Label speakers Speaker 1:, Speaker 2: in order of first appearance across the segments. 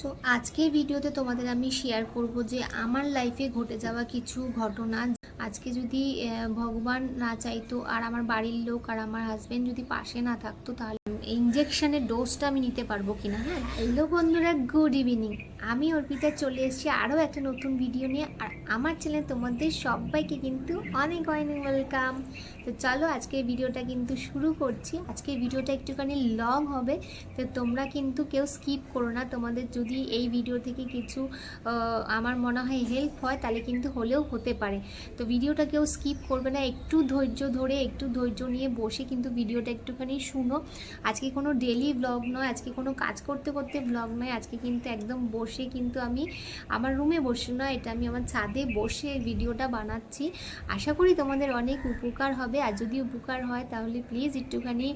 Speaker 1: So আজকের ভিডিওতে তোমাদের আমি শেয়ার করব যে আমার লাইফে ঘটে যাওয়া কিছু ঘটনা। আজকে যদি ভগবান না চাইতো আর আমার বাড়ির লোক আর আমার হাজব্যান্ড যদি পাশে না থাকতো, তাহলে ইঞ্জেকশনের ডোজটা আমি নিতে পারবো কিনা। হ্যাঁ, হ্যালো বন্ধুরা, গুড ইভিনিং। আমি অর্পিতা চলে এসেছি আরও একটা নতুন ভিডিও নিয়ে। আর আমার চ্যানেলে তোমাদের সবাইকে কিন্তু অনেক অনেক ওয়েলকাম। তো চলো আজকের ভিডিওটা কিন্তু শুরু করছি। আজকের ভিডিওটা একটুখানি লং হবে, তো তোমরা কিন্তু কেউ স্কিপ করো না। তোমাদের যদি এই ভিডিও থেকে কিছু আমার মনে হয় হেল্প হয়, তাহলে কিন্তু হলেও হতে পারে। তো ভিডিওটা কেউ স্কিপ করবে না, একটু ধৈর্য ধরে একটু ধৈর্য নিয়ে বসে কিন্তু ভিডিওটা একটুখানি শুনো। আজকে কোনো ডেলি ব্লগ নয়, আজকে কোনো কাজ করতে করতে ব্লগ নয়, আজকে কিন্তু একদম বসে কিন্তু আমি আমার রুমে বসে নয়, এটা আমি আমার ছাদে বসে ভিডিওটা বানাচ্ছি। আশা করি তোমাদের অনেক উপকার হবে। আর যদি উপকার হয় তাহলে প্লিজ একটুখানি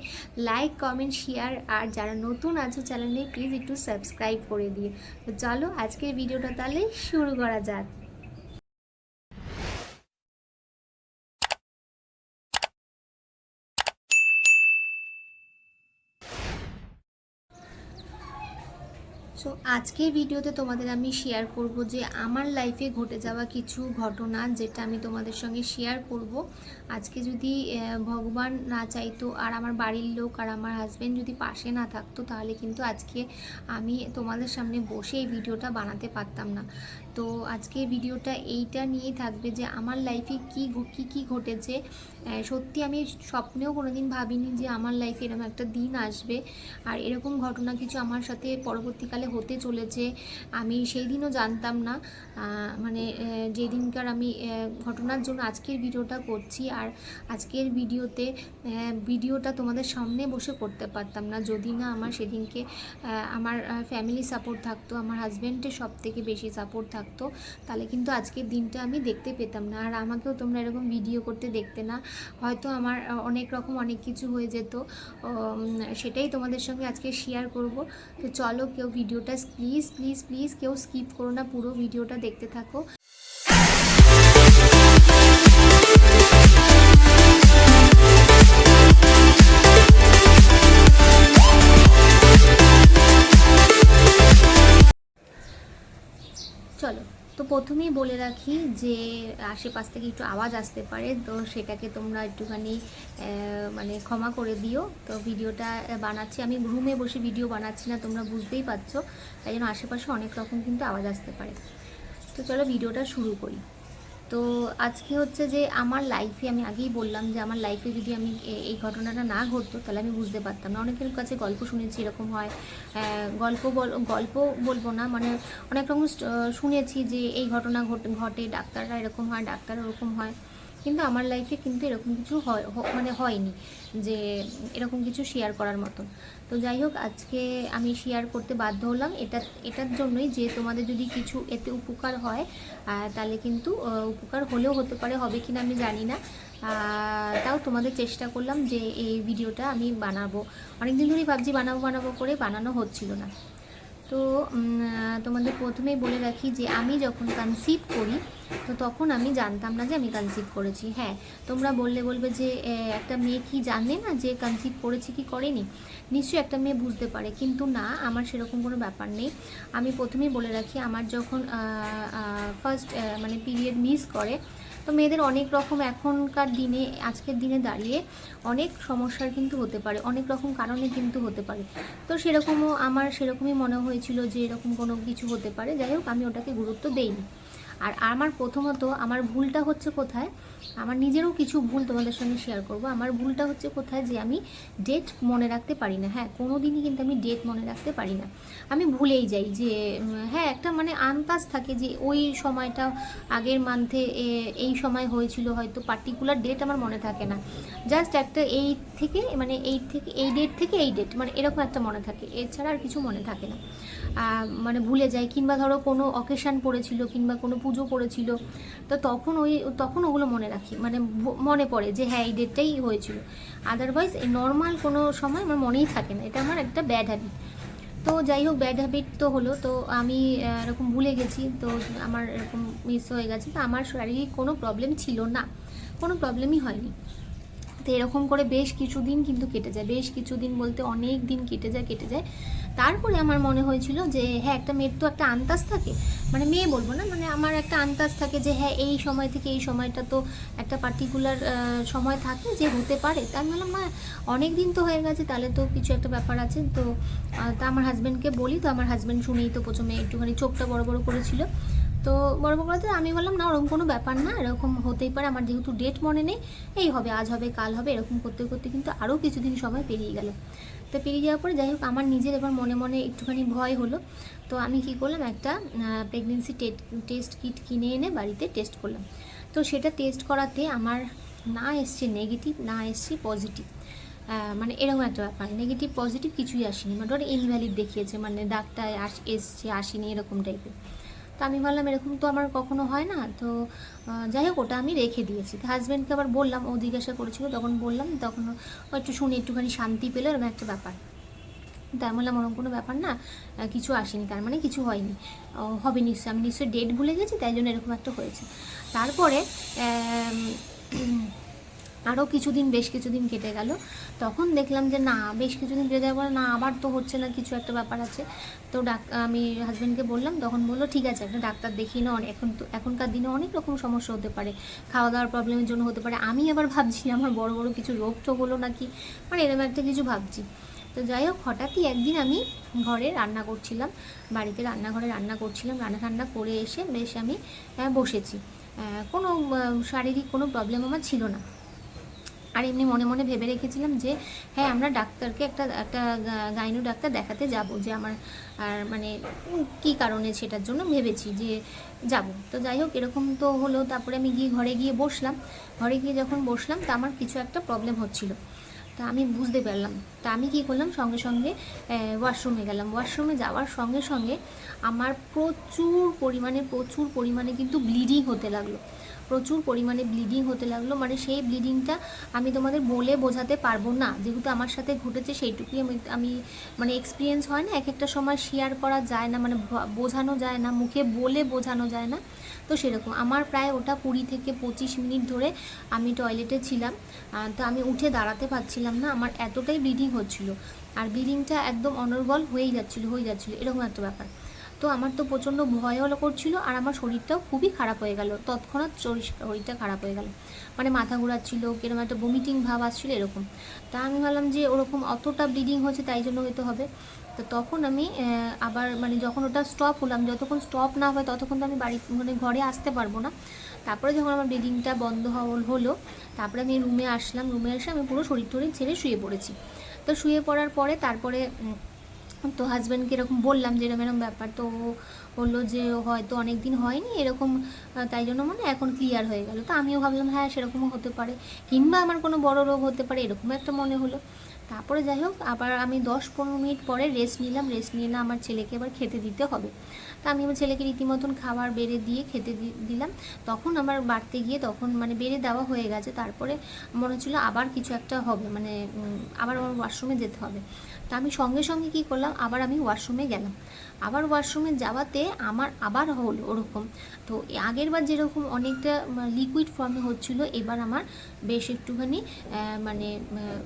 Speaker 1: লাইক, কমেন্ট, শেয়ার, আর যারা নতুন আছো চ্যানেলে প্লিজ একটু সাবস্ক্রাইব করে দিয়ে। তো চলো আজকের ভিডিওটা তাহলে শুরু করা যাক। সো আজকের ভিডিওতে তোমাদের আমি শেয়ার করব যে আমার লাইফে ঘটে যাওয়া কিছু ঘটনা, যেটা আমি তোমাদের সঙ্গে শেয়ার করব। আজকে যদি ভগবান না চাইতো আর আমার বাড়ির লোক আর আমার হাজব্যান্ড যদি পাশে না থাকতো, তাহলে কিন্তু আজকে আমি তোমাদের সামনে বসে এই ভিডিওটা বানাতে পারতাম না। তো আজকে ভিডিওটা এইটা নিয়েই থাকবে যে আমার লাইফে কি ঘটেছে। সত্যি আমি স্বপ্নেও কোনোদিন ভাবিনি যে আমার লাইফে এরকম একটা দিন আসবে আর এরকম ঘটনা কিছু আমার সাথে পরবর্তীকালে হতে চলেছে। আমি সেই দিনও জানতাম না, মানে যেদিনকার আমি ঘটনার জন্য আজকের ভিডিওটা করছি। আর আজকের ভিডিওটা তোমাদের সামনে বসে করতে পারতাম না যদি না আমার সেদিনকে আমার ফ্যামিলি সাপোর্ট থাকতো, আমার হাজব্যান্ডের সব থেকে বেশি সাপোর্ট থাকতো, তাহলে কিন্তু আজকের দিনটা আমি দেখতে পেতাম না। আর আমাকেও তোমরা এরকম ভিডিও করতে দেখতে না, হয়তো আমার অনেক রকম অনেক কিছু হয়ে যেত। সেটাই তোমাদের সঙ্গে আজকে শেয়ার করব। তো চলো কেউ ভিডিওটা প্লিজ প্লিজ প্লিজ কেউ স্কিপ করো না, পুরো ভিডিওটা দেখতে থাকো। চলো, তো প্রথমেই বলে রাখি যে আশেপাশ থেকে একটু আওয়াজ আসতে পারে, তো সেটাকে তোমরা একটুখানি মানে ক্ষমা করে দিও। তো ভিডিওটা বানাচ্ছি আমি রুমে বসে, ভিডিও বানাচ্ছি না, তোমরা বুঝতেই পারছো, তাই জন্য আশেপাশে অনেক রকম কিন্তু আওয়াজ আসতে পারে। তো চলো ভিডিওটা শুরু করি। তো আজকে হচ্ছে যে আমার লাইফে, আমি আগেই বললাম যে আমার লাইফে যদি আমি এই ঘটনাটা না ঘটতো তাহলে আমি বুঝতে পারতাম না। অনেকের কাছে গল্প শুনেছি এরকম হয়, গল্প বলবো না, মানে অনেক রকম শুনেছি যে এই ঘটনা ঘটে, ডাক্তাররা এরকম হয়, ডাক্তার ওরকম হয়, কিন্তু আমার লাইফে কিন্তু এরকম কিছু মানে হয়নি যে এরকম কিছু শেয়ার করার মতন। তো যাই হোক, আজকে আমি শেয়ার করতে বাধ্য হলাম এটার জন্যই যে তোমাদের যদি কিছু এতে উপকার হয়, তাহলে কিন্তু উপকার হলেও হতে পারে, হবে কিনা আমি জানি না। তাও তোমাদের চেষ্টা করলাম যে এই ভিডিওটা আমি বানাবো। অনেকদিন ধরেই ভাবছি বানাবো করে বানানো হচ্ছিল না। তো তোমাদের প্রথমেই বলে রাখি যে আমি যখন কনসিভ করি, তো তখন আমি জানতাম না যে আমি কনসিভ করেছি। হ্যাঁ, তোমরা বলবে যে একটা মেয়ে কি জানে না যে কনসিভ করেছি কি করেনি, নিশ্চয়ই একটা মেয়ে বুঝতে পারে, কিন্তু না, আমার সেরকম কোনো ব্যাপার নেই। আমি প্রথমেই বলে রাখি, আমার যখন ফার্স্ট মানে পিরিয়ড মিস করে, তো মেয়েদের অনেক রকম এখনকার দিনে, আজকের দিনে দাঁড়িয়ে অনেক সমস্যার কিন্তু হতে পারে, অনেক রকম কারণে কিন্তু হতে পারে। তো সেরকমও আমার সেরকমই মনে হয়েছিল যে এরকম কোনো কিছু হতে পারে। যাই হোক, আমি ওটাকে গুরুত্ব দেইনি। আর আমার প্রথমত আমার ভুলটা হচ্ছে কোথায়, আমার নিজেরও কিছু ভুল তোমাদের সঙ্গে শেয়ার করব। আমার ভুলটা হচ্ছে কোথায়, যে আমি ডেট মনে রাখতে পারি না। হ্যাঁ, কোনো দিনই কিন্তু আমি ডেট মনে রাখতে পারি না, আমি ভুলেই যাই যে হ্যাঁ, একটা মানে আন্দাজ থাকে যে ওই সময়টা আগের মান্থে এই সময় হয়েছিল, হয়তো পার্টিকুলার ডেট আমার মনে থাকে না, জাস্ট একটা এই থেকে মানে এই ডেট থেকে এই ডেট, মানে এরকম একটা মনে থাকে, এছাড়া আর কিছু মনে থাকে না। মানে ভুলে যাই, কিংবা ধরো কোনো অকেশান পড়েছিল কিংবা কোনো পুজো পড়েছিল, তো তখন ওগুলো মনে রাখি, মানে মনে পড়ে যে হ্যাঁ এই ডেটটাই হয়েছিল। আদারওয়াইজ এই নর্মাল কোনো সময় আমার মনেই থাকে না, এটা আমার একটা ব্যাড হ্যাবিট। তো যাই হোক, ব্যাড হ্যাবিট তো হলো, তো আমি এরকম ভুলে গেছি, তো আমার এরকম মিস হয়ে গেছে। তো আমার শারীরিক কোনো প্রবলেম ছিল না, কোনো প্রবলেমই হয়নি। তো এরকম করে বেশ কিছুদিন কিন্তু কেটে যায়, বেশ কিছুদিন বলতে অনেক দিন কেটে যায়। তারপরে আমার মনে হয়েছিল যে হ্যাঁ, একটা মেয়ের তো একটা আন্দাজ থাকে, মানে মেয়ে বলবো না, মানে আমার একটা আন্দাজ থাকে যে হ্যাঁ এই সময় থেকে এই সময়টা তো একটা পার্টিকুলার সময় থাকে যে হতে পারে। তা আমি বললাম না, অনেক দিন তো হয়ে গেছে, তাহলে তো কিছু একটা ব্যাপার আছে। তো তা আমার হাজব্যান্ডকে বলি, তো আমার হাজব্যান্ড শুনেই তো প্রথমে একটুখানি চোখটা বড় বড় করেছিল। তো বড় বড় করতে আমি বললাম না, ওরকম কোনো ব্যাপার না, এরকম হতেই পারে, আমার যেহেতু ডেট মনে নেই, এই হবে, আজ হবে, কাল হবে, এরকম করতে করতে কিন্তু আরও কিছুদিন সময় পেরিয়ে গেল। তো পেরিয়ে যাওয়ার পরে যাই হোক, আমার নিজের এবার মনে মনে একটুখানি ভয় হলো। তো আমি কি করলাম, একটা প্রেগনেন্সি টেস্ট কিট কিনে এনে বাড়িতে টেস্ট করলাম। তো সেটা টেস্ট করাতে আমার না এসছে নেগেটিভ, না এসছে পজিটিভ, মানে এরকম একটা ব্যাপার, নেগেটিভ পজিটিভ কিছুই আসেনি, মানে ওটা ইনভ্যালিড দেখিয়েছে, মানে ডাক্তার এসছে আসেনি এরকম টাইপের। তো আমি ভাবলাম এরকম তো আমার কখনো হয় না। তো যাই হোক, ওটা আমি রেখে দিয়েছি। তো হাজব্যান্ডকে আবার বললাম, ও জিজ্ঞাসা করেছিল, তখন বললাম, তখন ও একটু শুনে একটুখানি শান্তি পেলো, এরকম একটা ব্যাপার। তাই বললাম ওরকম কোনো ব্যাপার না, কিছু আসেনি, তার মানে কিছু হয়নি, হবে নিশ্চয়ই, আমি নিশ্চয়ই ডেট ভুলে গেছি, তাই জন্য এরকম একটা হয়েছে। তারপরে আরও বেশ কিছুদিন কেটে গেল। তখন দেখলাম যে না, বেশ কিছুদিন কেটে যাওয়ার পর না, আবার তো হচ্ছে না, কিছু একটা ব্যাপার আছে। তো আমি হাজব্যান্ডকে বললাম, তখন বললো ঠিক আছে, একটা ডাক্তার দেখিয়ে নাও, এখনকার দিনে অনেক রকম সমস্যা হতে পারে, খাওয়া দাওয়ার প্রবলেমের জন্য হতে পারে। আমি আবার ভাবছি আমার বড় বড় কিছু রোগ টোগ হলো নাকি, মানে এরকম একটা কিছু ভাবছি। তো যাই হোক, হঠাৎই একদিন আমি ঘরে রান্না করছিলাম, বাড়িতে রান্নাঘরে রান্না করছিলাম, রান্না ঠান্না করে এসে বেশ আমি বসেছি, কোনো শারীরিক কোনো প্রবলেম আমার ছিল না। আর এমনি মনে মনে ভেবে রেখেছিলাম যে হ্যাঁ, আমরা ডাক্তারকে একটা গাইনো ডাক্তার দেখাতে যাব, যে আমার আর মানে কী কারণে, সেটার জন্য ভেবেছি যে যাব। তো যাই হোক, এরকম তো হলো। তারপরে আমি ঘরে গিয়ে বসলাম, ঘরে গিয়ে যখন বসলাম, তা আমার কিছু একটা প্রবলেম হচ্ছিল, তা আমি বুঝতে পারলাম। তা আমি কী করলাম, সঙ্গে সঙ্গে ওয়াশরুমে গেলাম। ওয়াশরুমে যাওয়ার সঙ্গে সঙ্গে আমার প্রচুর পরিমাণে কিন্তু ব্লিডিং হতে লাগলো, প্রচুর পরিমাণে ব্লিডিং হতে লাগলো। মানে সেই ব্লিডিংটা আমি তোমাদের বলে বোঝাতে পারবো না, যেহেতু আমার সাথে ঘটেছে সেইটুকুই আমি মানে এক্সপিরিয়েন্স হয় না, এক একটা সময় শেয়ার করা যায় না, মানে বোঝানো যায় না, মুখে বলে বোঝানো যায় না। তো সেরকম আমার প্রায় ওটা 20 থেকে 25 মিনিট ধরে আমি টয়লেটে ছিলাম। তো আমি উঠে দাঁড়াতে পারছিলাম না, আমার এতটাই ব্লিডিং হচ্ছিল, আর ব্লিডিংটা একদম অনর্গল হয়েই যাচ্ছিলো এরকম একটা ব্যাপার। তো আমার তো প্রচণ্ড ভয়ও করছিল, আর আমার শরীরটাও খুবই খারাপ হয়ে গেল, তৎক্ষণাৎ শরীরটা খারাপ হয়ে গেল, মানে মাথা ঘোরাচ্ছিল, কিরকম একটা বমিটিং ভাব আসছিল এরকম। তা আমি ভাবলাম যে ওরকম অতটা ব্লিডিং হচ্ছে, তাই জন্য হয়তো হবে। তো তখন আমি আবার মানে যখন ওটা স্টপ হলাম, যতক্ষণ স্টপ না হয় ততক্ষণ তো আমি মানে ঘরে আসতে পারবো না। তারপরে যখন আমার ব্লিডিংটা বন্ধ হলো, তারপরে আমি রুমে আসলাম, রুমে এসে আমি পুরো শরীর টরীর ছেড়ে শুয়ে পড়েছি। তো শুয়ে পড়ার পরে তারপরে তো হাজব্যান্ডকে এরকম বললাম যে এরকম ব্যাপার। তো ও বললো যে হয়তো অনেক দিন হয়নি এরকম, তাই জন্য মানে এখন ক্লিয়ার হয়ে গেল। তো আমিও ভাবলাম হ্যাঁ, সেরকমও হতে পারে, কিংবা আমার কোনো বড় রোগ হতে পারে, এরকম একটা মনে হলো। তারপরে যাই হোক, আবার আমি 10-15 মিনিট পরে রেস্ট নিলাম, রেস্ট নিয়ে না আমার ছেলেকে এবার খেতে দিতে হবে। তা আমি আমার ছেলেকে রীতিমতন খাবার বেড়ে দিয়ে খেতে দিলাম। তখন আমার বাড়তে গিয়ে তখন মানে বেড়ে দেওয়া হয়ে গেছে, তারপরে মনে হচ্ছিলো আবার কিছু একটা হবে, মানে আবার আমার ওয়াশরুমে যেতে হবে। তা আমি সঙ্গে সঙ্গে কী করলাম, আবার আমি ওয়াশরুমে গেলাম। আবার ওয়াশরুমে যাওয়াতে আমার আবার হলো ওরকম। তো আগের বার যেরকম অনেকটা লিকুইড ফর্মে হচ্ছিল, এবার আমার বেশ একটুখানি মানে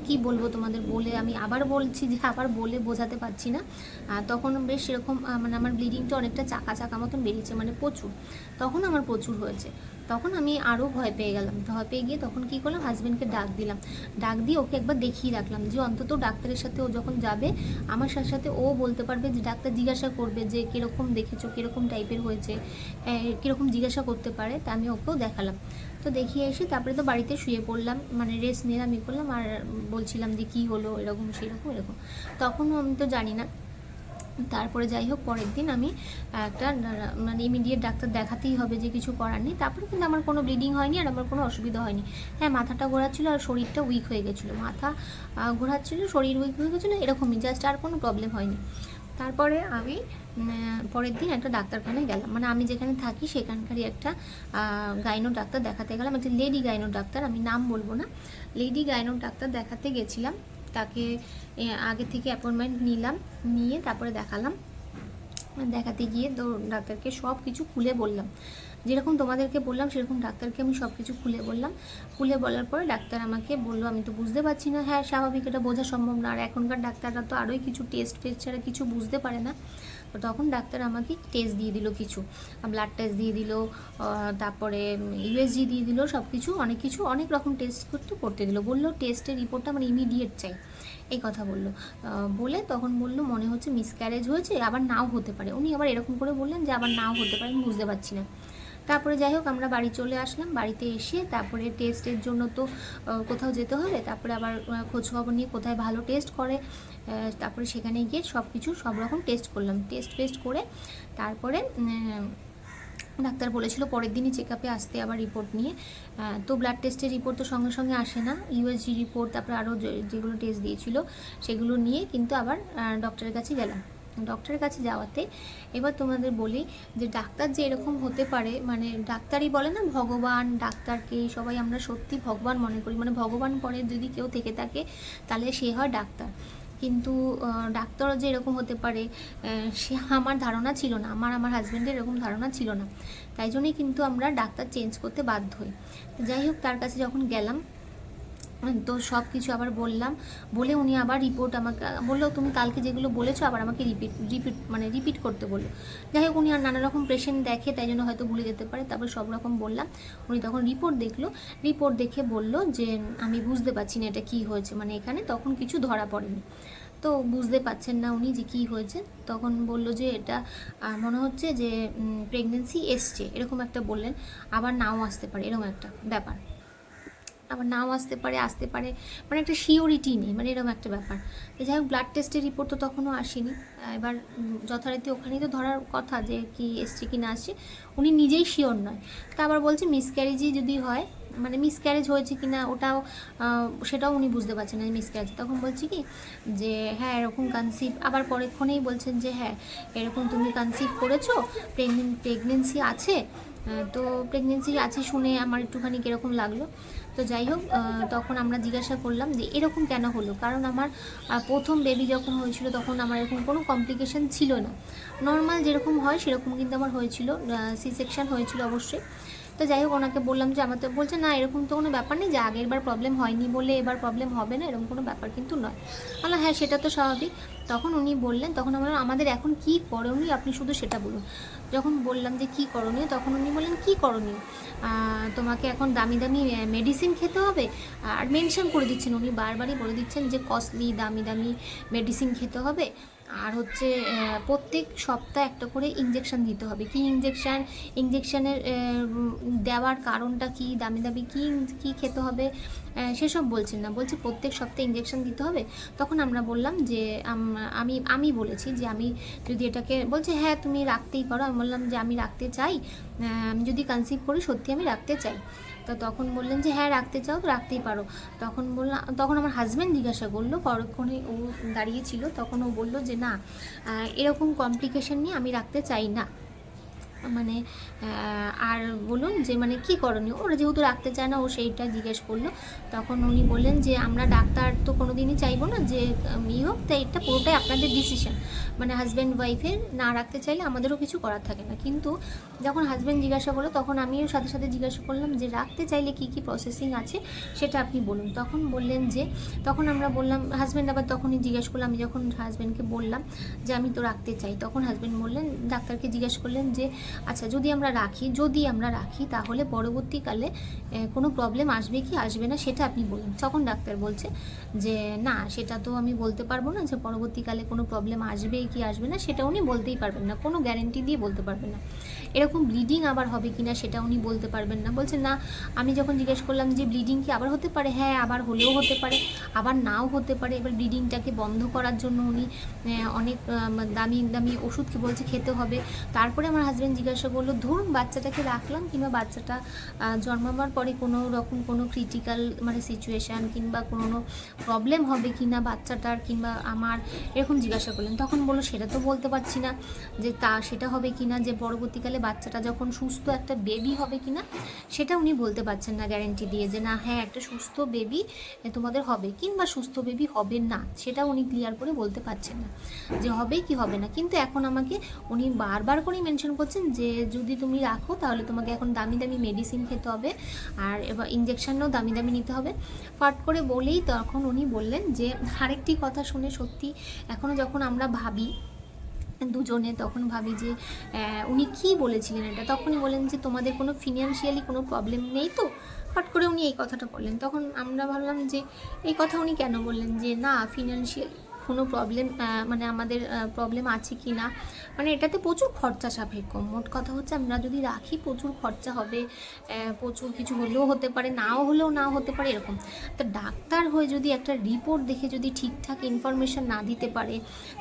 Speaker 1: কি বলবো তোমাদের, বলে আমি আবার বলছি যে আবার বলে বোঝাতে পারছি না। তখন বেশ সেরকম মানে আমার ব্লিডিংটা অনেকটা চাকা চাকা মতন বেরিয়েছে, মানে প্রচুর, তখন আমার প্রচুর হয়েছে। তখন আমি আরও ভয় পেয়ে গেলাম। ভয় পেয়ে গিয়ে তখন কী করলাম, হাজব্যান্ডকে ডাক দিলাম, ডাক দিয়ে ওকে একবার দেখিয়ে রাখলাম, যে অন্তত ডাক্তারের সাথে ও যখন যাবে আমার সাথে সাথে ও বলতে পারবে, যে ডাক্তার জিজ্ঞাসা করবে যে কীরকম দেখেছো, কীরকম টাইপের হয়েছে, কীরকম জিজ্ঞাসা করতে পারে। তা আমি ওকেও দেখালাম। তো দেখিয়ে এসে তারপরে তো বাড়িতে শুয়ে পড়লাম, মানে রেস্ট নিলাম, করলাম, আর বলছিলাম যে কী হলো, এরকম এরকম। তখনও আমি তো জানি না। তারপরে যাই হোক, পরের দিন আমি একটা মানে ইমিডিয়েট ডাক্তার দেখাতেই হবে, যে কিছু করার নেই। তারপরে কিন্তু আমার কোনো ব্লিডিং হয়নি, আর আমার কোনো অসুবিধা হয়নি। হ্যাঁ, মাথাটা ঘোরাচ্ছিলো আর শরীরটা উইক হয়ে গেছিলো, মাথা ঘোরাচ্ছিলো, শরীর উইক হয়ে গেছিলো, এরকমই জাস্ট, আর কোনো প্রবলেম হয়নি। তারপরে আমি পরের দিন একটা ডাক্তারখানায় গেলাম, মানে আমি যেখানে থাকি সেখানকারই একটা গাইনো ডাক্তার দেখাতে গেলাম, একটা লেডি গাইনো ডাক্তার, আমি নাম বলবো না, লেডি গাইনো ডাক্তার দেখাতে গেছিলাম। তাকে আগে থেকে অ্যাপয়েন্টমেন্ট নিয়ে তারপরে দেখালাম। দেখাতে গিয়ে তো ডাক্তারকে সব কিছু খুলে বললাম, যেরকম তোমাদেরকে বললাম সেরকম ডাক্তারকে আমি সব কিছু খুলে বললাম। খুলে বলার পরে ডাক্তার আমাকে বললো আমি তো বুঝতে পারছি না। হ্যাঁ স্বাভাবিক, এটা বোঝা সম্ভব না, আর এখনকার ডাক্তাররা তো আরোই কিছু টেস্ট ছাড়া কিছু বুঝতে পারে না। তো তখন ডাক্তার আমাকে টেস্ট দিয়ে দিল, কিছু ব্লাড টেস্ট দিয়ে দিল, তারপরে ইউএসজি দিয়ে দিল, সব কিছু অনেক রকম টেস্ট করতে দিল। বললো টেস্টের রিপোর্টটা মানে ইমিডিয়েট চাই, এই কথা বললো। বলে তখন বললো মনে হচ্ছে মিসক্যারেজ হয়েছে, আবার নাও হতে পারে। উনি আবার এরকম করে বললেন যে আবার নাও হতে পারে, আমি বুঝতে পারছি না। তারপরে যাই হোক আমরা বাড়ি চলে আসলাম। বাড়িতে এসে তারপরে টেস্টের জন্য তো কোথাও যেতে হবে, তারপরে আবার খোঁজখবর নিয়ে কোথায় ভালো টেস্ট করে, তারপরে সেখানে গিয়ে সব রকম টেস্ট করলাম। টেস্ট করে তারপরে ডাক্তার বলেছিল পরের দিনই চেক আপে আসতে আবার রিপোর্ট নিয়ে। তো ব্লাড টেস্টের রিপোর্ট তো সঙ্গে সঙ্গে আসে না, ইউএসজি রিপোর্ট তারপরে আরও যেগুলো টেস্ট দিয়েছিল সেগুলো নিয়ে কিন্তু আবার ডক্টরের কাছে গেলাম। ডক্টরের কাছে যাওয়াতে এবার তোমাদের বলি যে ডাক্তার যে এরকম হতে পারে, মানে ডাক্তারই বলে না ভগবান, ডাক্তারকে সবাই আমরা সত্যি ভগবান মনে করি, মানে ভগবান পরে যদি কেউ থেকে থাকে তাহলে সে হয় ডাক্তার। কিন্তু ডাক্তারও যে এরকম হতে পারে সে আমার ধারণা ছিল না, আমার হাজব্যান্ডের এরকম ধারণা ছিল না। তাই জন্যই কিন্তু আমরা ডাক্তার চেঞ্জ করতে বাধ্য হই। যাই হোক তার কাছে যখন গেলাম তো সব কিছু আবার বললাম, বলে উনি আবার রিপোর্ট আমাকে বললো তুমি কালকে যেগুলো বলেছো আবার আমাকে রিপিট করতে বললো। যাই হোক উনি আর নানা রকম পেশেন্ট দেখে, তাই জন্য হয়তো ভুলে যেতে পারে। তারপর সব রকম বললাম। উনি তখন রিপোর্ট দেখলো, রিপোর্ট দেখে বললো যে আমি বুঝতে পারছি না এটা কী হয়েছে, মানে এখানে তখন কিছু ধরা পড়েনি। তো বুঝতে পারছেন না উনি যে কী হয়েছে। তখন বললো যে এটা মনে হচ্ছে যে প্রেগনেন্সি এসছে, এরকম একটা বললেন। আবার নাও আসতে পারে, এরকম একটা ব্যাপার। আবার নাও আসতে পারে, মানে একটা শিওরিটি নেই, মানে এরকম একটা ব্যাপার। তো যাই হোক ব্লাড টেস্টের রিপোর্ট তো তখনও আসেনি। এবার যথারীতি ওখানেই তো ধরার কথা যে কি এসছে কি না আসছে, উনি নিজেই শিওর নয়। তা আবার বলছে মিসক্যারেজই যদি হয়, মানে মিসক্যারেজ হয়েছে কি না সেটাও উনি বুঝতে পারছেন না মিসক্যারেজ। তখন বলছি কি যে হ্যাঁ এরকম কনসিভ, আবার পরেক্ষণেই বলছেন যে হ্যাঁ এরকম তুমি কনসিভ করেছো, প্রেগনেন্সি আছে। তো প্রেগনেন্সি আছে শুনে আমার একটুখানি কীরকম লাগলো। তো যাই হোক তখন আমরা জিজ্ঞাসা করলাম যে এরকম কেন হলো, কারণ আমার প্রথম বেবি যখন হয়েছিল তখন আমার এরকম কোনো কমপ্লিকেশান ছিল না, নর্মাল যেরকম হয় সেরকম কিন্তু আমার হয়েছিল, সি সেকশন হয়েছিল অবশ্যই। তো যাই হোক ওনাকে বললাম যে আমার তো, বলছে না এরকম তো কোনো ব্যাপার নেই যে আগেরবার প্রবলেম হয়নি বলে এবার প্রবলেম হবে না, এরকম কোনো ব্যাপার কিন্তু নয়। বললাম হ্যাঁ সেটা তো স্বাভাবিক। তখন উনি বললেন, তখন আমরা আমাদের এখন কী করণীয় আপনি শুধু সেটা বলুন। যখন বললাম যে কী করণীয়, তখন উনি বললেন কী করণীয়, তোমাকে এখন দামি দামি মেডিসিন খেতে হবে। আর মেনশন করে দিচ্ছেন উনি, বারবারই বলে দিচ্ছেন যে কস্টলি দামি দামি মেডিসিন খেতে হবে। আর হচ্ছে প্রত্যেক সপ্তাহে একটা করে ইঞ্জেকশান দিতে হবে। কি ইঞ্জেকশানের দেওয়ার কারণটা কি, দামি দামি কী খেতে হবে সেসব বলছেন না, বলছে প্রত্যেক সপ্তাহে ইঞ্জেকশান দিতে হবে। তখন আমরা বললাম যে আমি বলেছি যে আমি যদি এটাকে, বলছে হ্যাঁ তুমি রাখতেই পারো। আমি বললাম যে আমি রাখতে চাই, আমি যদি কনসিভ করি সত্যি আমি রাখতে চাই। তো তখন বললেন যে হ্যাঁ রাখতে চাও তো রাখতেই পারো। তখন আমার হাজব্যান্ড জিজ্ঞাসা করলো, পরক্ষণে ও দাঁড়িয়েছিল, তখন ও বললো যে না এরকম কমপ্লিকেশন নিয়ে আমি রাখতে চাই না, মানে আর বলুন যে মানে কী করণীয়। ওরা যেহেতু রাখতে চায় না ও সেইটা জিজ্ঞেস করলো। তখন উনি বললেন যে আমরা ডাক্তার তো কোনো দিনই চাইবো না যে হোক, তাই এটা পুরোটাই আপনাদের ডিসিশন, মানে হাজব্যান্ড ওয়াইফের না রাখতে চাইলে আমাদেরও কিছু করার থাকে না। কিন্তু যখন হাজব্যান্ড জিজ্ঞাসা করলো তখন আমিও সাথে সাথে জিজ্ঞাসা করলাম যে রাখতে চাইলে কী কী প্রসেসিং আছে সেটা আপনি বলুন। তখন বললেন যে, তখন আমরা বললাম, হাজব্যান্ড আবার তখনই জিজ্ঞেস করলাম, আমি যখন হাজব্যান্ডকে বললাম যে আমি তো রাখতে চাই, তখন হাজব্যান্ড বললেন, ডাক্তারকে জিজ্ঞেস করলেন যে আচ্ছা যদি আমরা রাখি তাহলে পরবর্তীকালে কোনো প্রবলেম আসবে কি আসবে না সেটা আপনি বলুন। তখন ডাক্তার বলছে যে না সেটা তো আমি বলতে পারবো না, যে পরবর্তীকালে কোনো প্রবলেম আসবে কি আসবে না সেটা উনি বলতেই পারবেন না, কোনো গ্যারেন্টি দিয়ে বলতে পারবেন না। এরকম ব্লিডিং আবার হবে কি না সেটা উনি বলতে পারবেন না। বলছে না, আমি যখন জিজ্ঞেস করলাম যে ব্লিডিং কি আবার হতে পারে, হ্যাঁ আবার হলেও হতে পারে, আবার নাও হতে পারে। এবার ব্লিডিংটাকে বন্ধ করার জন্য উনি অনেক দামি দামি ওষুধ কি বলছে খেতে হবে। তারপরে আমার হাজব্যান্ড জিজ্ঞাসা করলো ধরুন বাচ্চাটাকে রাখলাম কিংবা বাচ্চাটা জন্মাবার পরে কোনো রকম কোনো ক্রিটিক্যাল মানে সিচুয়েশান কিংবা কোনো প্রবলেম হবে কি না বাচ্চাটার কিংবা আমার, এরকম জিজ্ঞাসা করলেন। তখন বললো সেটা তো বলতে পারছি না যে সেটা হবে কি না, যে পরবর্তীকালে বাচ্চাটা যখন সুস্থ একটা বেবি হবে কি না সেটা উনি বলতে পারছেন না গ্যারেন্টি দিয়ে, যে না হ্যাঁ একটা সুস্থ বেবি তোমাদের হবে কিংবা সুস্থ বেবি হবে না, সেটা উনি ক্লিয়ার করে বলতে পারছেন না যে হবে কি হবে না। কিন্তু এখন আমাকে উনি বারবার করেই মেনশন করছেন যে যদি তুমি রাখো তাহলে তোমাকে এখন দামি দামি মেডিসিন খেতে হবে, আর এবার ইঞ্জেকশনও দামি দামি নিতে হবে। ফাট করে বলেই তখন উনি বললেন যে আরেকটি কথা শুনে সত্যি এখনও যখন আমরা ভাবি দুজনে, তখন ভাবি যে উনি কি বলেছিলেন এটা। তখনই বলেন যে তোমাদের কোনো ফিনান্সিয়ালি কোনো প্রবলেম নেই তো, হট করে উনি এই কথাটা বললেন। তখন আমরা ভাবলাম যে এই কথা উনি কেন বললেন, যে না ফিনান্সিয়াল কোনো প্রবলেম মানে আমাদের প্রবলেম আছে কি না, মানে এটাতে প্রচুর খরচা সাপেক্ষ। মোট কথা হচ্ছে আমরা যদি রাখি প্রচুর খরচা হবে, প্রচুর কিছু হলেও হতে পারে, নাও হলেও নাও হতে পারে এরকম। তো ডাক্তার হয়ে যদি একটা রিপোর্ট দেখে যদি ঠিকঠাক ইনফরমেশান না দিতে পারে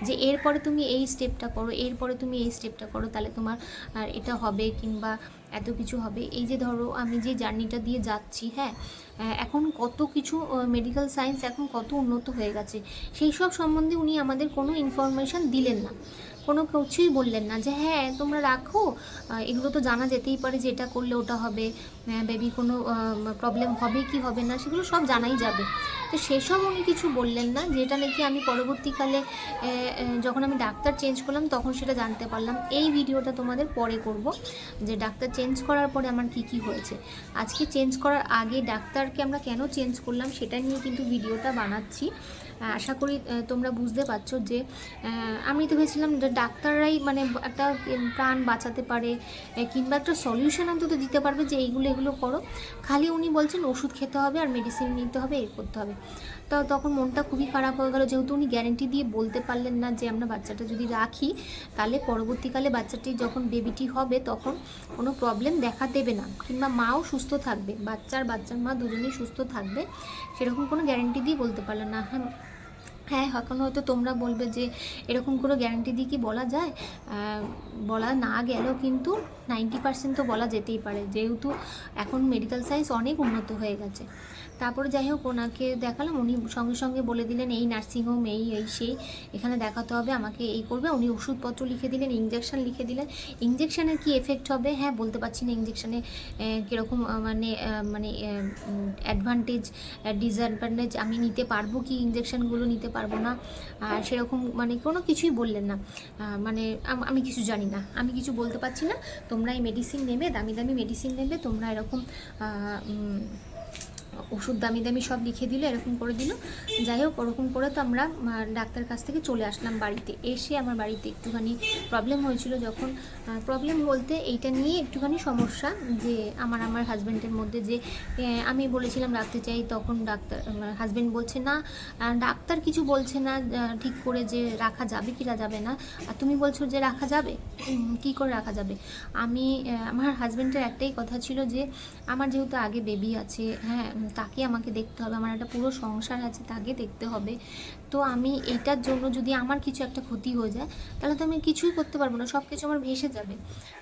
Speaker 1: যে এরপরে তুমি এই স্টেপটা করো, এরপরে তুমি এই স্টেপটা করো, তাহলে তোমার এটা হবে কিংবা এত কিছু হবে। এই যে ধরো আমি যে জার্নিটা দিয়ে যাচ্ছি, হ্যাঁ এখন কত কিছু মেডিকেল সায়েন্স এখন কত উন্নত হয়ে গেছে, সেই সব সম্বন্ধে উনি আমাদের কোনো ইনফরমেশান দিলেন না, কোনো কিছুই বললেন না যে হ্যাঁ তোমরা রাখো, এগুলো তো জানা যেতেই পারে যে এটা করলে ওটা হবে, বেবি কোনো প্রবলেম হবে কি হবে না সেগুলো সব জানাই যাবে। তো সেসব উনি কিছু বললেন না, যেটা নাকি আমি পরবর্তীকালে যখন আমি ডাক্তার চেঞ্জ করলাম তখন সেটা জানতে পারলাম। এই ভিডিওটা তোমাদের পরে করব যে ডাক্তার চেঞ্জ করার পরে আমার কি কি হয়েছে। আজকে চেঞ্জ করার আগে ডাক্তারকে আমরা কেন চেঞ্জ করলাম সেটা নিয়ে কিন্তু ভিডিওটা বানাচ্ছি। আশা করি তোমরা বুঝতে পারছো যে আমি তো ভেবেছিলাম যে ডাক্তাররাই মানে একটা প্রাণ বাঁচাতে পারে কিংবা একটা সলিউশন অন্তত দিতে পারবে যে এগুলো করো। খালি উনি বলছেন ওষুধ খেতে হবে আর মেডিসিন নিতে হবে, এ করতে হবে। তো তখন মনটা খুবই খারাপ হয়ে গেল, যেহেতু উনি গ্যারেন্টি দিয়ে বলতে পারলেন না যে আমরা বাচ্চাটা যদি রাখি তাহলে পরবর্তীকালে বাচ্চাটি যখন বেবিটি হবে তখন কোনো প্রবলেম দেখা দেবে না কিংবা মাও সুস্থ থাকবে, বাচ্চার মা দুজনেই সুস্থ থাকবে, সেরকম কোনো গ্যারেন্টি দিয়ে বলতে পারলেন না। হ্যাঁ এখন হয়তো তোমরা বলবে যে এরকম কোনো গ্যারান্টি দিয়ে কি বলা যায়, বলা না গেলেও কিন্তু 90% তো বলা যেতেই পারে, যেহেতু এখন মেডিকেল সায়েন্স অনেক উন্নত হয়ে গেছে। তারপরে যাই হোক ওনাকে দেখালাম, উনি সঙ্গে সঙ্গে বলে দিলেন এই নার্সিংহোম এই সেই এখানে দেখাতে হবে, আমাকে এই করবে। উনি ওষুধপত্র লিখে দিলেন, ইঞ্জেকশন লিখে দিলেন। ইঞ্জেকশানের কি এফেক্ট হবে হ্যাঁ বলতে পারছি না, ইঞ্জেকশানে কীরকম মানে অ্যাডভান্টেজ ডিসঅ্যাডভান্টেজ আমি নিতে পারবো কি, ইঞ্জেকশানগুলো নিতে পারবো না, আর সেরকম মানে কোনো কিছুই বললেন না। মানে আমি কিছু জানি না, আমি কিছু বলতে পারছি না, তোমরা এই মেডিসিন নেবে, দামি দামি মেডিসিন নেবে, তোমরা এরকম ওষুধ দামি দামি সব লিখে দিল, এরকম করে দিল। যাই হোক ওরকম করে তো আমরা ডাক্তার কাছ থেকে চলে আসলাম বাড়িতে। এসে আমার বাড়িতে একটুখানি প্রবলেম হয়েছিল, যখন প্রবলেম বলতে এইটা নিয়ে একটুখানি সমস্যা যে আমার হাজব্যান্ডের মধ্যে, যে আমি বলেছিলাম রাখতে চাই, তখন হাজব্যান্ড বলছে না, ডাক্তার কিছু বলছে না ঠিক করে যে রাখা যাবে কি যাবে না, আর তুমি বলছো যে রাখা যাবে, কি করে রাখা যাবে। আমার হাজব্যান্ডের একটাই কথা ছিল যে আমার যেহেতু আগে বেবি আছে, হ্যাঁ তাকে আমাকে দেখতে হবে, আমার একটা পুরো সংসার আছে তাকে দেখতে হবে, তো আমি এইটার জন্য যদি আমার কিছু একটা ক্ষতি হয়ে যায় তাহলে তো আমি কিছুই করতে পারবো না, সব কিছু আমার ভেসে যাবে।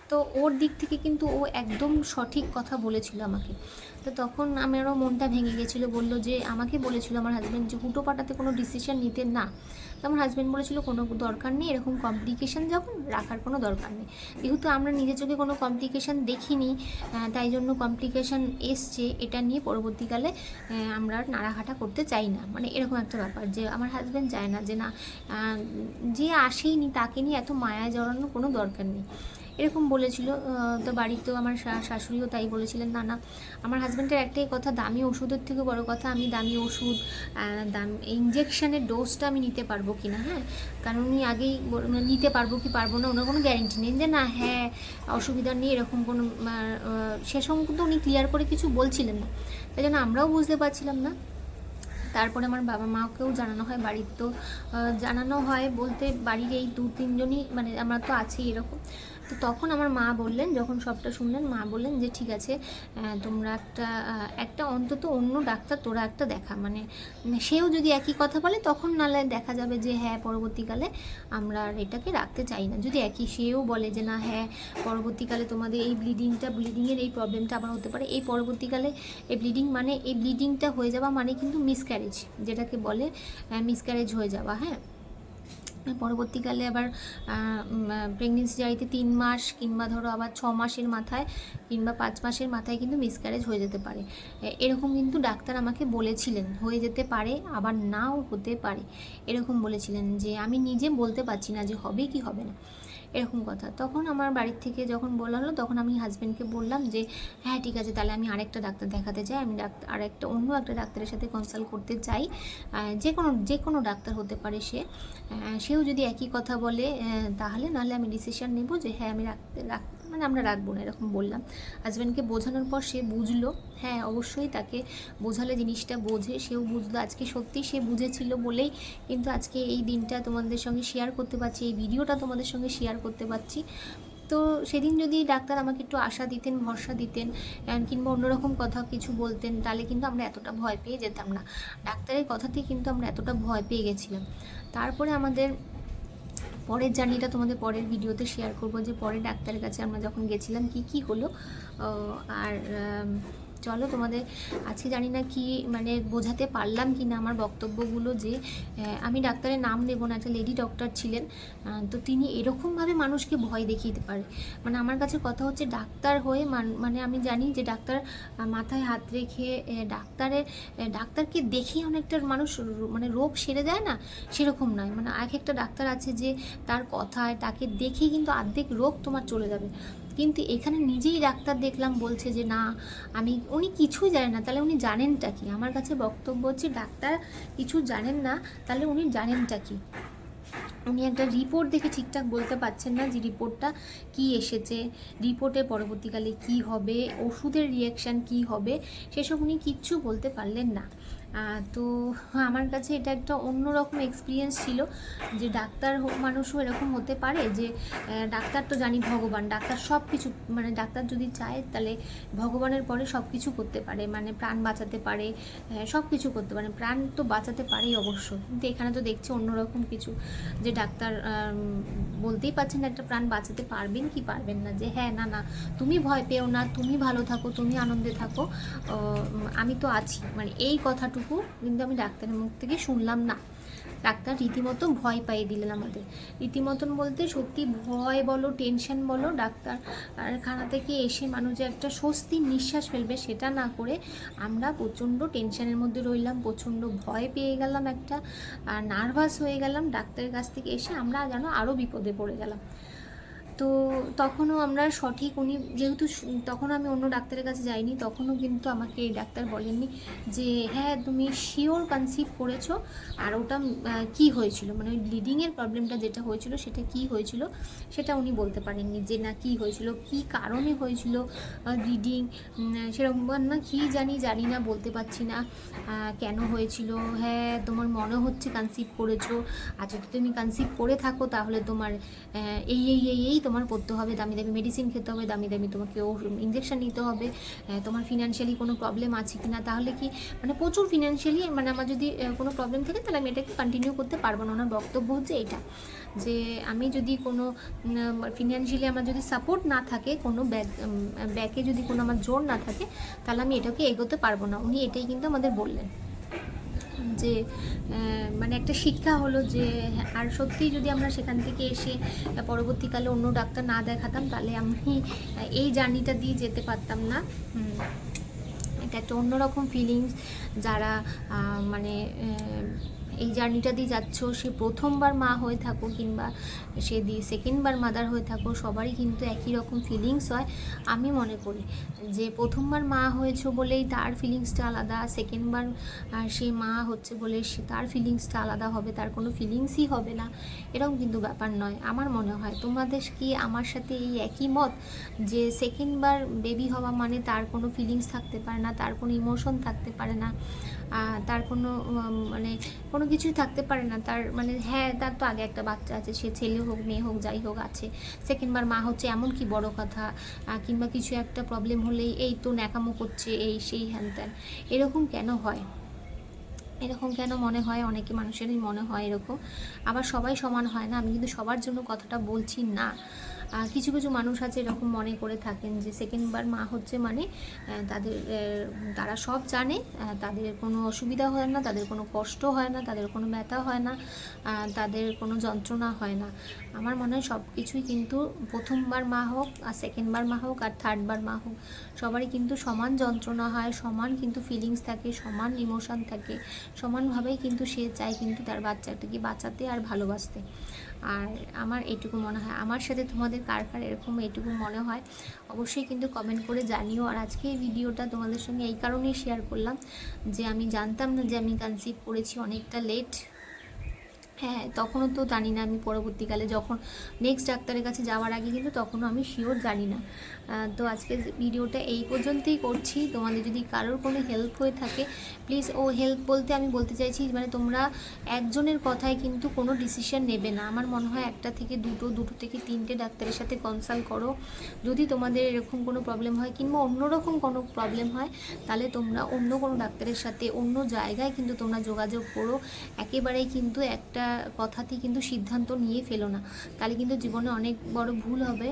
Speaker 1: তো ওর দিক থেকে কিন্তু ও একদম সঠিক কথা বলেছিল আমাকে। তো তখন আমারও মনটা ভেঙে গেছিলো, বললো যে আমাকে বলেছিল আমার হাজব্যান্ড যে হুটোপাটাতে কোনো ডিসিশন নিতে না। তো আমার হাজব্যান্ড বলেছিল কোনো দরকার নেই, এরকম কমপ্লিকেশান যখন রাখার কোনো দরকার নেই, যেহেতু আমরা নিজের চোখে কোনো কমপ্লিকেশান দেখিনি, তাই জন্য কমপ্লিকেশান এসছে এটা নিয়ে পরবর্তীকালে আমরা নাড়াঘাটা করতে চাই না, মানে এরকম একটা ব্যাপার। যে আমার হাজব্যান্ড চায় না যে না যে আসেইনি তাকে নিয়ে এত মায়া জড়ানোর কোনো দরকার নেই, এরকম বলেছিল। তো বাড়িতেও আমার শাশুড়িও তাই বলেছিলেন। না আমার হাজব্যান্ডের একটাই কথা, দামি ওষুধের থেকে বড় কথা আমি দামি ওষুধ ইঞ্জেকশানের ডোজটা আমি নিতে পারবো কি না, হ্যাঁ কারণ উনি আগেই নিতে পারবো কি পারবো না ওনার কোনো গ্যারেন্টি নেই যে না হ্যাঁ অসুবিধা নেই, এরকম কোনো সে সম্পর্কে উনি ক্লিয়ার করে কিছু বলছিলেন না, তাই জন্য আমরাও বুঝতে পারছিলাম না। তারপরে আমার বাবা মাকেও জানানো হয়, বাড়ির তো জানানো হয় বলতে বাড়ির এই 2-3 জনই, মানে আমরা তো আছি এরকম, তো তখন আমার মা বললেন, যখন সবটা শুনলেন, মা বললেন যে ঠিক আছে, তোমরা একটা অন্তত অন্য ডাক্তার তোরা একটা দেখা, মানে সেও যদি একই কথা বলে তখন নাহলে দেখা যাবে যে হ্যাঁ পরবর্তীকালে আমরা আর এটাকে রাখতে চাই না। যদি সেও বলে যে না হ্যাঁ পরবর্তীকালে তোমাদের এই ব্লিডিংয়ের এই প্রবলেমটা আবার হতে পারে, এই পরবর্তীকালে এই ব্লিডিংটা হয়ে যাওয়া মানে কিন্তু মিসক্যারেজ, যেটাকে বলে মিসক্যারেজ হয়ে যাওয়া। হ্যাঁ, পরবর্তীকালে আবার প্রেগনেন্সি জারিতে 3 মাস কিংবা ধরো আবার 6 মাসের মাথায় কিংবা 5 মাসের মাথায় কিন্তু মিসক্যারেজ হয়ে যেতে পারে। এরকম কিন্তু ডাক্তার আমাকে বলেছিলেন, হয়ে যেতে পারে আবার নাও হতে পারে, এরকম বলেছিলেন, যে আমি নিজে বলতে পারছি না যে হবে কি হবে না, এরকম কথা। তখন আমার বাড়ির থেকে যখন বলা হলো, তখন আমি হাজব্যান্ডকে বললাম যে হ্যাঁ ঠিক আছে, তাহলে আমি আরেকটা ডাক্তার দেখাতে চাই, আমি অন্য একটা ডাক্তারের সাথে কনসাল্ট করতে চাই, যে কোনো ডাক্তার হতে পারে সেও যদি একই কথা বলে তাহলে নাহলে আমি ডিসিশন নেব যে হ্যাঁ আমি মানে আমরা রাখবো না, এরকম বললাম। হাজব্যান্ডকে বোঝানোর পর সে বুঝলো, হ্যাঁ অবশ্যই তাকে বোঝালে জিনিসটা বোঝে, সেও বুঝলো। আজকে সত্যি সে বুঝেছিল বলেই কিন্তু আজকে এই দিনটা তোমাদের সঙ্গে শেয়ার করতে পারছি, এই ভিডিওটা তোমাদের সঙ্গে শেয়ার করতে পারছি। তো সেদিন যদি ডাক্তার আমাকে একটু আশা দিতেন, ভরসা দিতেন, কিংবা অন্যরকম কথা কিছু বলতেন, তাহলে কিন্তু আমরা এতটা ভয় পেয়ে যেতাম না। ডাক্তারের কথাতেই কিন্তু আমরা এতটা ভয় পেয়ে গেছিলাম। তারপরে আমাদের পরের জার্নিটা তোমাদের পরের ভিডিওতে শেয়ার করব, যে পরে ডাক্তারের কাছে আমরা যখন গেছিলাম কি হলো। আর চলো তোমাদের আজকে জানি না কি মানে বোঝাতে পারলাম কি না আমার বক্তব্যগুলো, যে আমি ডাক্তারের নাম নেব না, একটা লেডি ডক্টর ছিলেন, তো তিনি এরকমভাবে মানুষকে ভয় দেখিয়ে দিতে পারে। মানে আমার কাছে কথা হচ্ছে ডাক্তার হয়ে মানে আমি জানি যে ডাক্তার মাথায় হাত রেখে ডাক্তারকে দেখেই অনেকটা মানুষ মানে রোগ সেরে যায় না, সেরকম নয়। মানে একটা ডাক্তার আছে যে তার কথায় তাকে দেখেই কিন্তু অর্ধেক রোগ তোমার চলে যাবে, কিন্তু এখানে নিজেই ডাক্তার দেখলাম বলছে যে না উনি কিছুই জানেন না, তাহলে উনি জানেনটা কি? আমার কাছে বক্তব্য হচ্ছে ডাক্তার কিছু জানেন না, তাহলে উনি জানেনটা কি? উনি একটা রিপোর্ট দেখে ঠিকঠাক বলতে পারছেন না যে রিপোর্টটা কি এসেছে, রিপোর্টে পরবর্তীকালে কি হবে, ওষুধের রিয়াকশান কি হবে, সেসব উনি কিচ্ছু বলতে পারলেন না। তো আমার কাছে এটা একটা অন্যরকম এক্সপিরিয়েন্স ছিল, যে ডাক্তার মানুষও এরকম হতে পারে, যে ডাক্তার তো জানি ভগবান, ডাক্তার সব কিছু মানে ডাক্তার যদি চায় তাহলে ভগবানের পরে সব কিছু করতে পারে, মানে প্রাণ বাঁচাতে পারে, সব কিছু করতে পারে, প্রাণ তো বাঁচাতে পারেই অবশ্য। কিন্তু এখানে তো দেখছি অন্যরকম কিছু, যে ডাক্তার বলতেই পারছেন একটা প্রাণ বাঁচাতে পারবেন কি পারবেন না, যে হ্যাঁ না তুমি ভয় পেও না, তুমি ভালো থাকো, তুমি আনন্দে থাকো, আমি তো আছি, মানে এই কথাটুকু কিন্তু আমি ডাক্তারের মুখ থেকে শুনলাম না। ডাক্তার রীতিমতো ভয় পাইয়ে দিলেন আমাদের, রীতিমতন বলতে সত্যি ভয় বলো, টেনশন বলো, ডাক্তারখানা থেকে এসে মানুষ যে একটা স্বস্তির নিঃশ্বাস ফেলবে সেটা না করে আমরা প্রচণ্ড টেনশনের মধ্যে রইলাম, প্রচণ্ড ভয় পেয়ে গেলাম, একটা নার্ভাস হয়ে গেলাম। ডাক্তারের কাছ থেকে এসে আমরা যেন আরও বিপদে পড়ে গেলাম। তো তখনও আমরা সঠিক উনি যেহেতু তখন আমি অন্য ডাক্তারের কাছে যাইনি, তখনও কিন্তু আমাকে এই ডাক্তার বলেননি যে হ্যাঁ তুমি শিওর কনসিভ করেছো, আর ওটা কী হয়েছিল, মানে ওই ব্লিডিংয়ের প্রবলেমটা যেটা হয়েছিল সেটা কি হয়েছিল সেটা উনি বলতে পারেননি, যে না কী হয়েছিল, কী কারণে হয়েছিল ব্লিডিং, সেরকম না কি জানি না, বলতে পারছি না কেন হয়েছিল। হ্যাঁ তোমার মনে হচ্ছে কনসিভ করেছো, আর যদি তুমি কনসিভ করে থাকো তাহলে তোমার এই তোমার করতে হবে, দামি দামি মেডিসিন খেতে হবে, দামি দামি তোমাকে ইঞ্জেকশন নিতে হবে, তোমার ফিনান্সিয়ালি কোনো প্রবলেম আছে কি না, তাহলে কি মানে প্রচুর ফিনান্সিয়ালি মানে আমার যদি কোনো প্রবলেম থাকে তাহলে আমি এটাকে কন্টিনিউ করতে পারবো না। ওনার বক্তব্য হচ্ছে এটা, যে আমি যদি কোনো ফিনান্সিয়ালি আমার যদি সাপোর্ট না থাকে, কোনো ব্যাকে যদি কোনো আমার জোর না থাকে, তাহলে আমি এটাকে এগোতে পারবো না। উনি এটাই কিন্তু আমাদের বললেন, যে মানে একটা শিক্ষা হলো যে আর সত্যিই যদি আমরা সেখান থেকে এসে পরবর্তীকালে অন্য ডাক্তার না দেখাতাম তাহলে আমি এই জার্নিটা দিয়ে যেতে পারতাম না। এটা একটা অন্যরকম ফিলিংস, যারা মানে এই জার্নিটা দিয়ে যাচ্ছ, সে প্রথমবার মা হয়ে থাকো কিংবা সে সেকেন্ডবার মাদার হয়ে থাকো, সবারই কিন্তু একই রকম ফিলিংস হয়। আমি মনে করি যে প্রথমবার মা হয়েছো বলেই তার ফিলিংসটা আলাদা, সেকেন্ডবার সে মা হচ্ছে বলে তার ফিলিংসটা আলাদা হবে, তার কোনো ফিলিংসই হবে না, এরকম কিন্তু ব্যাপার নয়। আমার মনে হয় তোমাদের কি আমার সাথে এই একই মত, যে সেকেন্ডবার বেবি হওয়া মানে তার কোনো ফিলিংস থাকতে পারে না, তার কোনো ইমোশন থাকতে পারে না, তার কোনো মানে কোনো কিছুই থাকতে পারে না, তার মানে হ্যাঁ তার তো আগে একটা বাচ্চা আছে, সে ছেলে হোক মেয়ে হোক যাই হোক আছে, সেকেন্ডবার মা হচ্ছে এমন কি বড় কথা, কিংবা কিছু একটা প্রবলেম হলেই এই তো ন্যাকামো করছে এই সেই হ্যান ত্যান, এরকম কেন হয়? এরকম কেন মনে হয়? অনেকে মানুষেরই মনে হয় এরকম। আবার সবাই সমান হয় না, আমি কিন্তু সবার জন্য কথাটা বলছি না। কিছু কিছু মানুষ আছে এরকম মনে করে থাকেন যে সেকেন্ডবার মা হচ্ছে মানে তাদের তারা সব জানে, তাদের কোনো অসুবিধা হয় না, তাদের কোনো কষ্ট হয় না, তাদের কোনো ব্যথা হয় না, তাদের কোনো যন্ত্রণা হয় না। আমার মনে হয় সব কিছুই কিন্তু প্রথমবার মা হোক আর সেকেন্ডবার মা হোক আর থার্ডবার মা হোক, সবারই কিন্তু সমান যন্ত্রণা হয়, সমান কিন্তু ফিলিংস থাকে, সমান ইমোশান থাকে, সমানভাবেই কিন্তু সে চায় কিন্তু তার বাচ্চাটাকে বাঁচাতে আর ভালোবাসতে। আর আমার এইটুকু মনে হয়। আমার সাথে তোমাদের কার কার এরকম এইটুকু মনে হয় অবশ্যই কিন্তু কমেন্ট করে জানিও। আর আজকে এই ভিডিওটা তোমাদের সঙ্গে এই কারণেই শেয়ার করলাম যে আমি জানতাম না যে আমি কনসিভ করেছি অনেকটা লেট। হ্যাঁ, তখনও তো জানি না আমি, পরবর্তীকালে যখন নেক্সট ডাক্তারের কাছে যাওয়ার আগে কিন্তু তখনও আমি শিওর জানি না। তো আজকে ভিডিওটা এই পর্যন্তই করছি। তোমাদের যদি কারোর কোনো হেল্প হয়ে থাকে প্লিজ, হেল্প বলতে আমি বলতে চাইছি মানে তোমরা একজনের কথায় কিন্তু কোনো ডিসিশন নেবে না। আমার মনে হয় একটা থেকে দুটো থেকে তিনটে ডাক্তারের সাথে কনসাল্ট করো। যদি তোমাদের এরকম কোনো প্রবলেম হয় কিংবা অন্যরকম কোনো প্রবলেম হয়, তাহলে তোমরা অন্য কোনো ডাক্তারের সাথে অন্য জায়গায় কিন্তু তোমরা যোগাযোগ করো। একেবারেই কিন্তু একটা কথাতেই কিন্তু সিদ্ধান্ত নিয়ে ফেলো না, তাহলে কিন্তু জীবনে অনেক বড় ভুল হবে।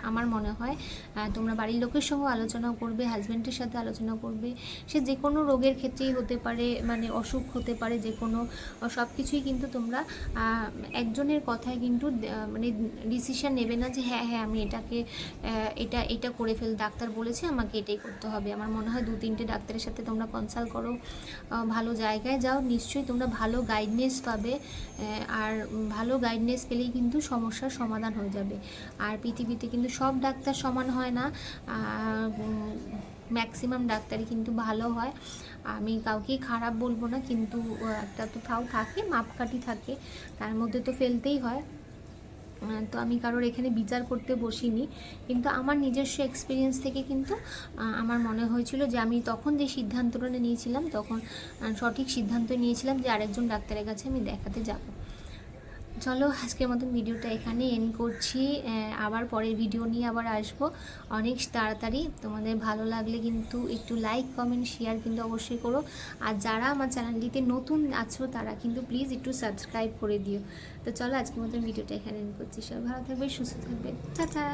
Speaker 1: আমার মনে হয় তোমরা বাড়ির লোকের সঙ্গে আলোচনা করবে, হাজব্যান্ডের সাথে আলোচনা করবে। সে যে কোনো রোগের ক্ষেত্রেই হতে পারে, মানে অসুখ হতে পারে, যে কোনো সব কিছুই কিন্তু তোমরা একজনের কথায় কিন্তু মানে ডিসিশন নেবে না যে হ্যাঁ হ্যাঁ আমি এটাকে এটা করে ফেল, ডাক্তার বলেছে আমাকে এটাই করতে হবে। আমার মনে হয় 2-3টে ডাক্তারের সাথে তোমরা কনসাল্ট করো, ভালো জায়গায় যাও, নিশ্চয়ই তোমরা ভালো গাইডনেস পাবে। আর ভালো গাইডনেস পেলেই কিন্তু সমস্যার সমাধান হয়ে যাবে। আর পৃথিবীতে কিন্তু সব ডাক্তার সমান হয় না, ম্যাক্সিমাম ডাক্তারই কিন্তু ভালো হয়। আমি কাউকেই খারাপ বলবো না, কিন্তু একটা তো তাও থাকে, মাপকাঠি থাকে, তার মধ্যে তো ফেলতেই হয়। তো আমি কারোর এখানে বিচার করতে বসিনি, কিন্তু আমার নিজস্ব এক্সপিরিয়েন্স থেকে কিন্তু আমার মনে হয়েছিল যে আমি তখন যে সিদ্ধান্তটা নিয়েছিলাম তখন সঠিক সিদ্ধান্ত নিয়েছিলাম যে আরেকজন ডাক্তারের কাছে আমি দেখাতে যাব। চলো আজকের মতন ভিডিওটা এখানে এন্ড করছি। আবার পরের ভিডিও নিয়ে আবার আসবো অনেক তাড়াতাড়ি। তোমাদের ভালো লাগলে কিন্তু একটু লাইক কমেন্ট শেয়ার কিন্তু অবশ্যই করো। আর যারা আমার চ্যানেলটিতে নতুন আছো তারা কিন্তু প্লিজ একটু সাবস্ক্রাইব করে দিও। তো চলো আজকের মতন ভিডিওটা এখানে এন্ড করছি। সবাই ভালো থাকবে, সুস্থ থাকবে, টাটা।